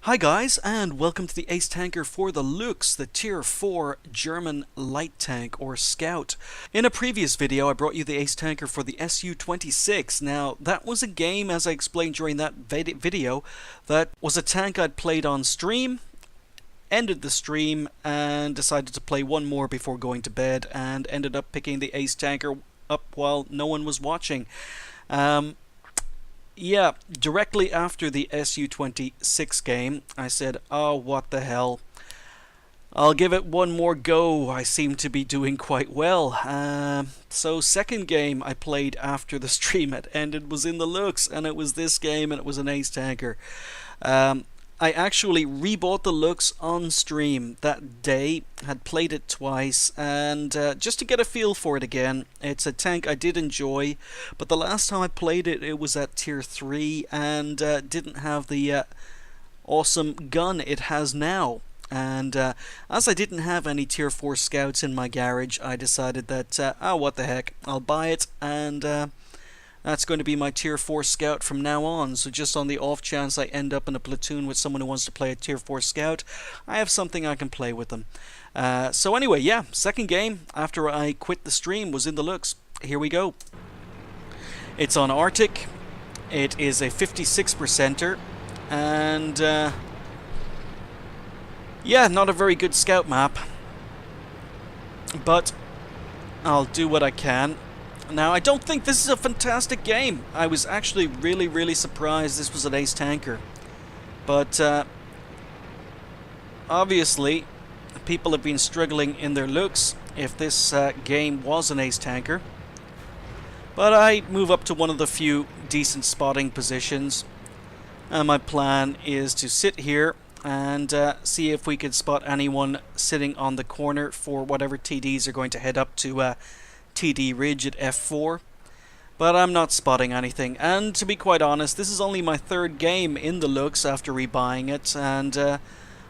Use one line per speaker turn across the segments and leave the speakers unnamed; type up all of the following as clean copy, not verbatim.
Hi guys, and welcome to the Ace Tanker for the Luchs, the Tier 4 German light tank or scout. In a previous video I brought you the Ace Tanker for the Su-26. Now that was a game, as I explained during that video, that was a tank I'd played on stream, ended the stream and decided to play one more before going to bed, and ended up picking the Ace Tanker up while no one was watching. Yeah, directly after the Su-26 game, I said, oh, what the hell. I'll give it one more go. I seem to be doing quite well. So second game I played after the stream had ended was in the Luchs, and it was this game, and it was an Ace Tanker. I actually rebought the Luchs on stream that day, had played it twice, and just to get a feel for it again. It's a tank I did enjoy, but the last time I played it, it was at Tier 3 and didn't have the awesome gun it has now. And as I didn't have any Tier 4 scouts in my garage, I decided that, oh, what the heck, I'll buy it, and that's going to be my Tier 4 scout from now on. So just on the off chance I end up in a platoon with someone who wants to play a Tier 4 scout, I have something I can play with them. So anyway, yeah, second game after I quit the stream was in the Luchs. Here we go. It's on Arctic. It is a 56%er. And yeah, not a very good scout map. But I'll do what I can. Now, I don't think this is a fantastic game. I was actually really surprised this was an Ace Tanker. But, obviously, people have been struggling in their Luchs if this game was an Ace Tanker. But I move up to one of the few decent spotting positions. And my plan is to sit here and see if we can spot anyone sitting on the corner for whatever TDs are going to head up to TD Ridge at F4, but I'm not spotting anything. And to be quite honest, this is only my third game in the Luchs after rebuying it, and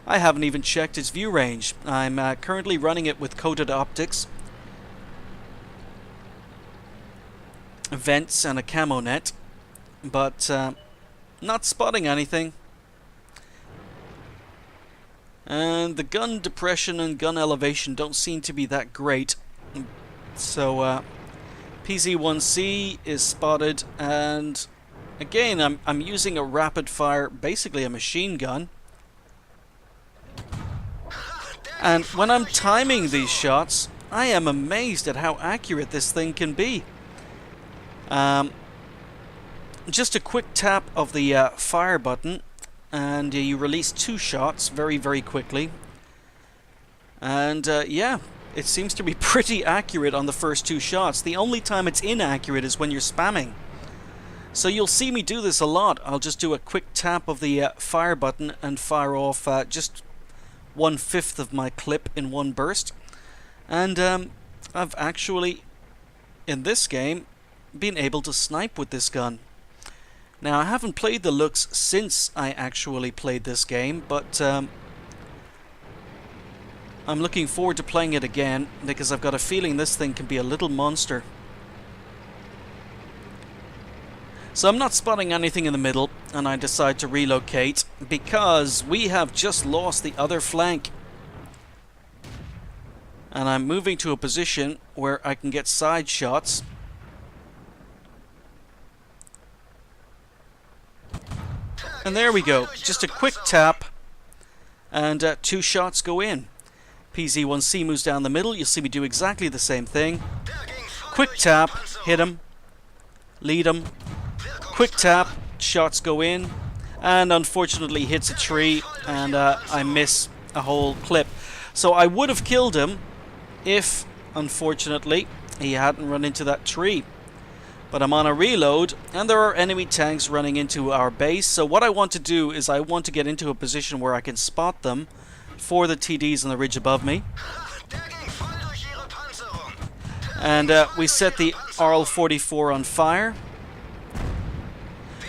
I haven't even checked its view range. I'm currently running it with coated optics, vents and a camo net, but not spotting anything. And the gun depression and gun elevation don't seem to be that great. So PZ-1C is spotted, and again I'm using a rapid fire, basically a machine gun. And when I'm timing these shots, I am amazed at how accurate this thing can be. Just a quick tap of the fire button, and you release two shots very quickly. And yeah, it seems to be pretty accurate on the first two shots. The only time it's inaccurate is when you're spamming. So you'll see me do this a lot. I'll just do a quick tap of the fire button and fire off just 1/5 of my clip in one burst. And I've actually, in this game, been able to snipe with this gun. Now, I haven't played the Luchs since I actually played this game, but I'm looking forward to playing it again, because I've got a feeling this thing can be a little monster. So I'm not spotting anything in the middle, and I decide to relocate, because we have just lost the other flank. And I'm moving to a position where I can get side shots. And there we go, just a quick tap, and two shots go in. PZ-1C moves down the middle. You'll see me do exactly the same thing. Quick tap, hit him, lead him. Quick tap, shots go in, and unfortunately hits a tree, and I miss a whole clip. So I would have killed him if, unfortunately, he hadn't run into that tree. But I'm on a reload, and there are enemy tanks running into our base. So what I want to do is I want to get into a position where I can spot them for the TDs on the ridge above me. And we set the RL-44 on fire.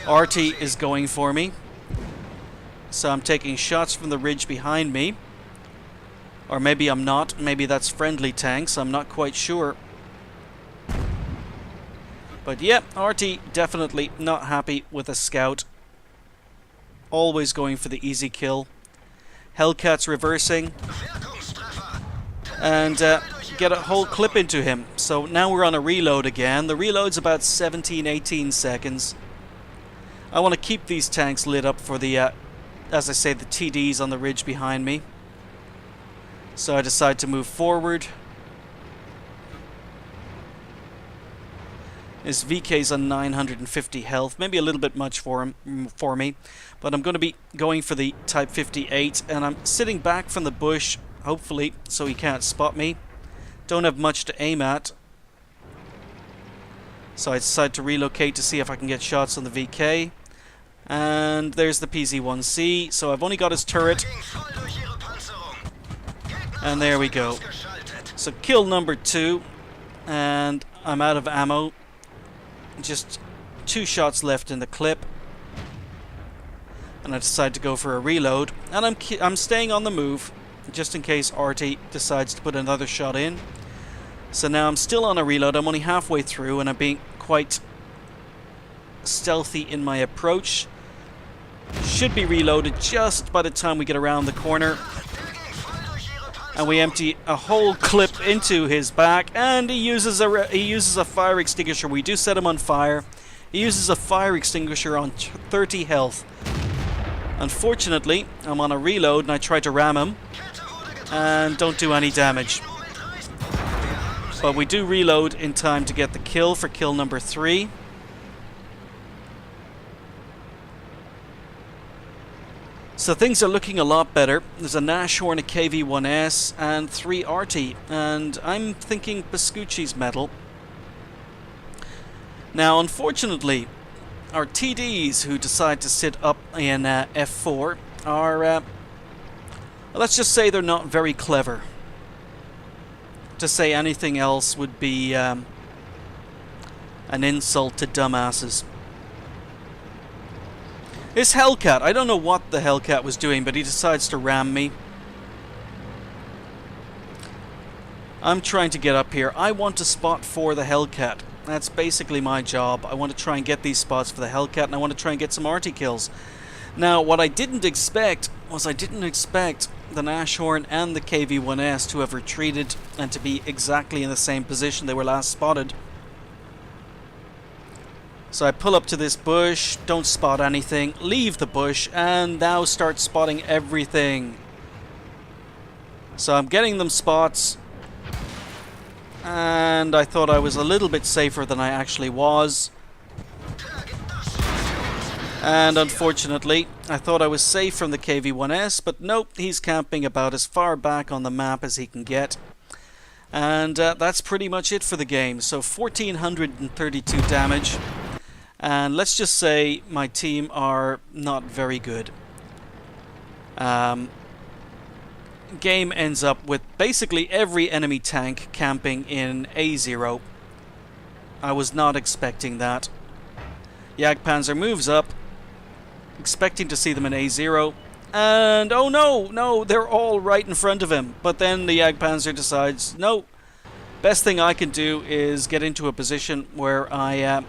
RT is going for me. So I'm taking shots from the ridge behind me. Or maybe I'm not. Maybe that's friendly tanks. I'm not quite sure. But yeah, RT definitely not happy with a scout. always going for the easy kill. Hellcat's reversing. And get a whole clip into him. So now we're on a reload again. The reload's about 17-18 seconds. I want to keep these tanks lit up for the, as I say, the TDs on the ridge behind me. So I decide to move forward. His VK's on 950 health, maybe a little bit much for me, but I'm going to be going for the Type 58, and I'm sitting back from the bush, hopefully, so he can't spot me. Don't have much to aim at, so I decide to relocate to see if I can get shots on the VK. And there's the PZ-1C, so I've only got his turret. And there we go. So kill number 2, and I'm out of ammo. Just 2 shots left in the clip. And I decide to go for a reload. And I'm staying on the move, just in case Artie decides to put another shot in. So now I'm still on a reload. I'm only halfway through, and I'm being quite stealthy in my approach. Should be reloaded just by the time we get around the corner. And we empty a whole clip into his back, and he uses a fire extinguisher. We do set him on fire. He uses a fire extinguisher on 30 health. Unfortunately, I'm on a reload and I try to ram him and don't do any damage. But we do reload in time to get the kill for kill number 3. So things are looking a lot better. There's a Nashorn, a KV-1S, and 3 RT, and I'm thinking Pascucci's medal. Now, unfortunately, our TDs who decide to sit up in F4 are, let's just say they're not very clever. To say anything else would be an insult to dumbasses. This Hellcat, I don't know what the Hellcat was doing, but he decides to ram me. I'm trying to get up here. I want to spot for the Hellcat. That's basically my job. I want to try and get these spots for the Hellcat, and I want to try and get some arty kills. Now, what I didn't expect was the Nashorn and the KV-1S to have retreated and to be exactly in the same position they were last spotted. So I pull up to this bush, don't spot anything, leave the bush, and now start spotting everything. So I'm getting them spots, and I thought I was a little bit safer than I actually was. And unfortunately, I thought I was safe from the KV-1S, but nope, he's camping about as far back on the map as he can get. And that's pretty much it for the game. So 1432 damage. And let's just say my team are not very good. Game ends up with basically every enemy tank camping in A0. I was not expecting that. Jagdpanzer moves up, expecting to see them in A0. And oh no, they're all right in front of him. But then the Jagdpanzer decides, no, best thing I can do is get into a position where I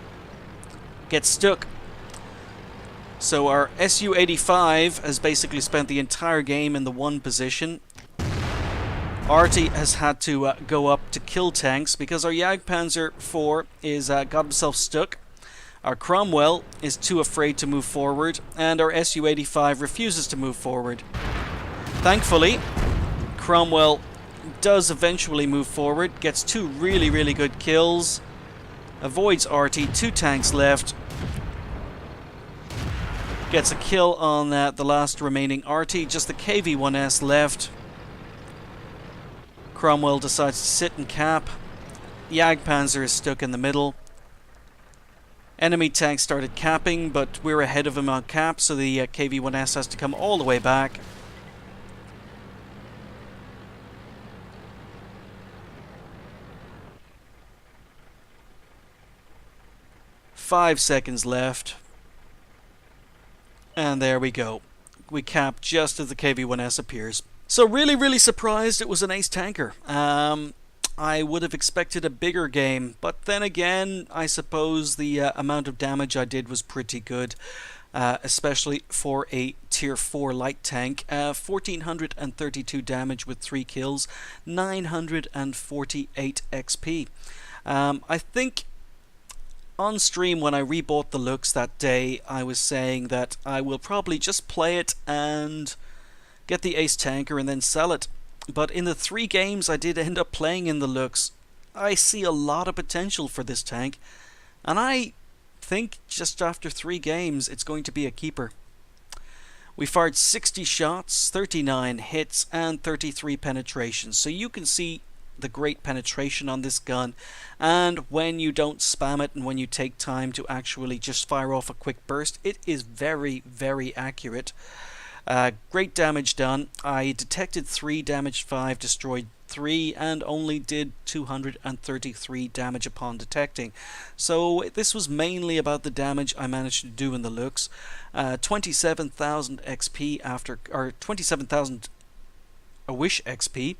get stuck. So our Su-85 has basically spent the entire game in the one position. Artie has had to go up to kill tanks because our Jagdpanzer 4 is got himself stuck. Our Cromwell is too afraid to move forward, and our Su-85 refuses to move forward. Thankfully, Cromwell does eventually move forward, gets 2 really good kills, avoids Artie, 2 tanks left, gets a kill on the last remaining Artie, just the KV-1S left. Cromwell decides to sit and cap. Jagdpanzer is stuck in the middle. Enemy tank started capping, but we're ahead of him on cap, so the KV-1S has to come all the way back. Five seconds left. And there we go. We cap just as the KV-1S appears. So really surprised it was an Ace Tanker. I would have expected a bigger game, but then again, I suppose the amount of damage I did was pretty good. especially for a tier 4 light tank. 1432 damage with 3 kills, 948 XP. I think on stream when I rebought the Luchs that day, I was saying that I will probably just play it and get the Ace Tanker and then sell it. But in the 3 games I did end up playing in the Luchs, I see a lot of potential for this tank, and I think just after 3 games it's going to be a keeper. We fired 60 shots, 39 hits, and 33 penetrations, so you can see the great penetration on this gun, and when you don't spam it and when you take time to actually just fire off a quick burst, it is very, very accurate. Great damage done. I detected 3, damaged 5, destroyed 3, and only did 233 damage upon detecting. So this was mainly about the damage I managed to do in the Luchs. 27,000 XP after, or 27,000 a wish XP.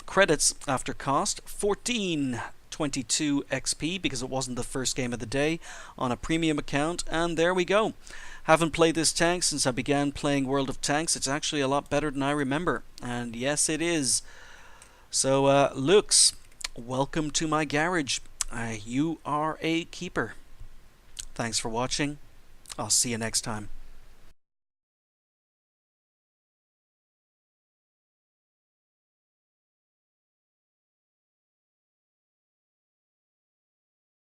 Credits after cost, 1422 XP because it wasn't the first game of the day on a premium account, and there we go. Haven't played this tank since I began playing World of Tanks. It's actually a lot better than I remember, and yes it is. So Luchs, welcome to my garage. You are a keeper. Thanks for watching. I'll see you next time.